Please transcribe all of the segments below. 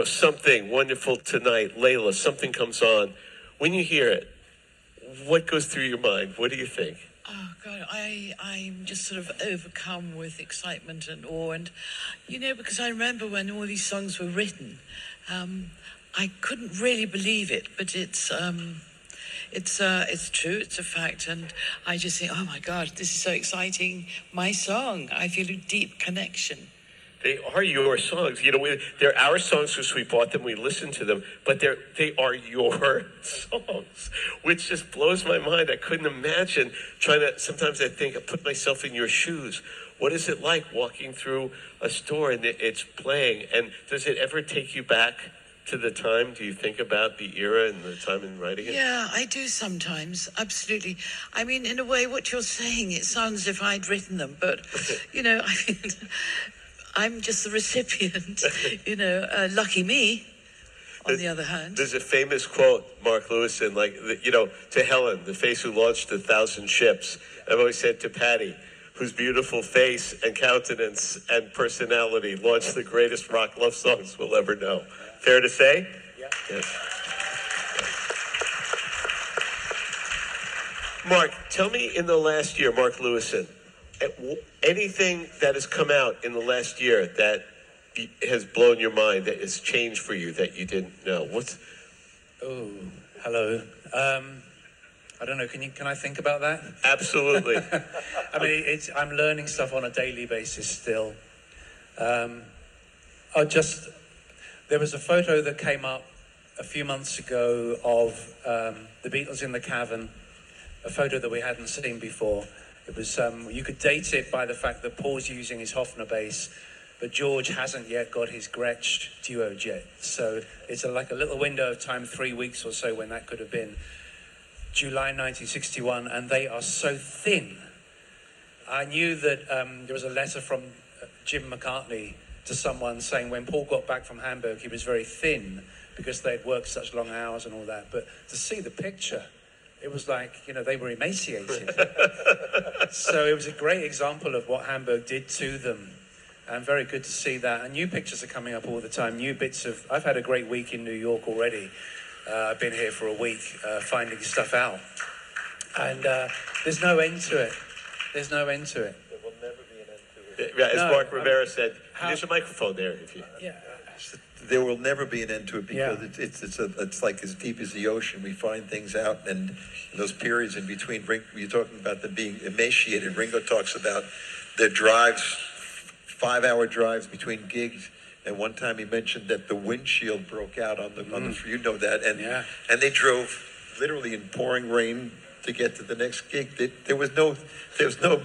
something wonderful tonight, Layla, something comes on. When you hear it, what goes through your mind? What do you think? Oh God, I'm just sort of overcome with excitement and awe, and because I remember when all these songs were written, I couldn't really believe it, but it's true, it's a fact, and I just think, oh my God, this is so exciting. My song, I feel a deep connection. They are your songs. They're our songs because we bought them, we listened to them, but they are your songs, which just blows my mind. I couldn't imagine sometimes I think, I put myself in your shoes. What is it like walking through a store and it's playing? And does it ever take you back to the time? Do you think about the era and the time in writing it? Yeah, I do sometimes, absolutely. I mean, in a way, what you're saying, it sounds as if I'd written them, but, I'm just the recipient, lucky me, on the other hand. There's a famous quote, Mark Lewisohn, to Helen, the face who launched 1,000 ships. I've always said to Patty, whose beautiful face and countenance and personality launched the greatest rock love songs we'll ever know. Fair to say? Yeah. Yes. Mark, tell me in the last year, Mark Lewisohn, anything that has come out in the last year that has blown your mind, that has changed for you, that you didn't know? Oh, hello. I don't know. Can I think about that? Absolutely. I mean, I'm learning stuff on a daily basis still. There was a photo that came up a few months ago of the Beatles in the Cavern, a photo that we hadn't seen before. It was you could date it by the fact that Paul's using his Hofner bass, but George hasn't yet got his Gretsch duo jet. So it's like a little window of time, 3 weeks or so, when that could have been July 1961, and they are so thin. I knew that there was a letter from Jim McCartney to someone saying when Paul got back from Hamburg, he was very thin because they'd worked such long hours and all that. But to see the picture, it was like, they were emaciated. So it was a great example of what Hamburg did to them. And very good to see that. And new pictures are coming up all the time. I've had a great week in New York already. I've been here for a week finding stuff out. And there's no end to it. There's no end to it. There will never be an end to it. Yeah, as Mark Rivera said, there's a microphone there. Yeah. There will never be an end to it because it's like as deep as the ocean. We find things out, and in those periods in between, you're talking about them being emaciated. Ringo talks about their drives, 5-hour drives between gigs. And one time he mentioned that the windshield broke out on the that, and they drove literally in pouring rain to get to the next gig. There was no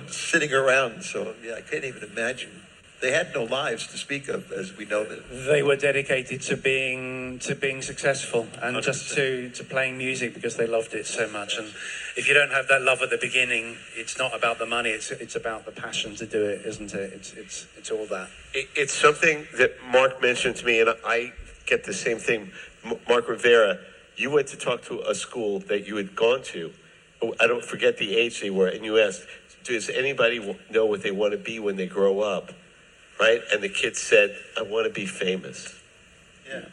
sitting around. So I can't even imagine. They had no lives to speak of, as we know that. They were dedicated to being successful and 100%. Just to playing music because they loved it so much. And if you don't have that love at the beginning, it's not about the money. It's about the passion to do it, isn't it? It's all that. It's something that Mark mentioned to me, and I get the same thing. Mark Rivera, you went to talk to a school that you had gone to. I don't forget the age they were, and you asked, does anybody know what they want to be when they grow up? Right? And the kid said, I want to be famous. Yeah.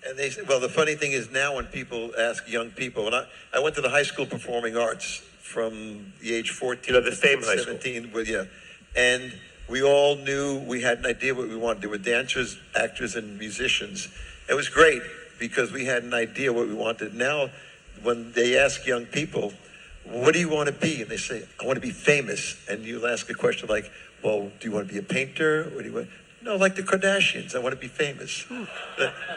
And they said, well, the funny thing is now when people ask young people, and I went to the high school performing arts from the age 14 the same 17. High school. And we all knew, we had an idea what we wanted. There were dancers, actors, and musicians. It was great because we had an idea what we wanted. Now, when they ask young people, what do you want to be? And they say, I want to be famous. And you'll ask a question like, well, do you want to be a painter? Or do you want? No, like the Kardashians. I want to be famous. And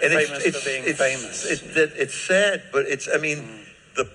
famous for being famous. It's sad, but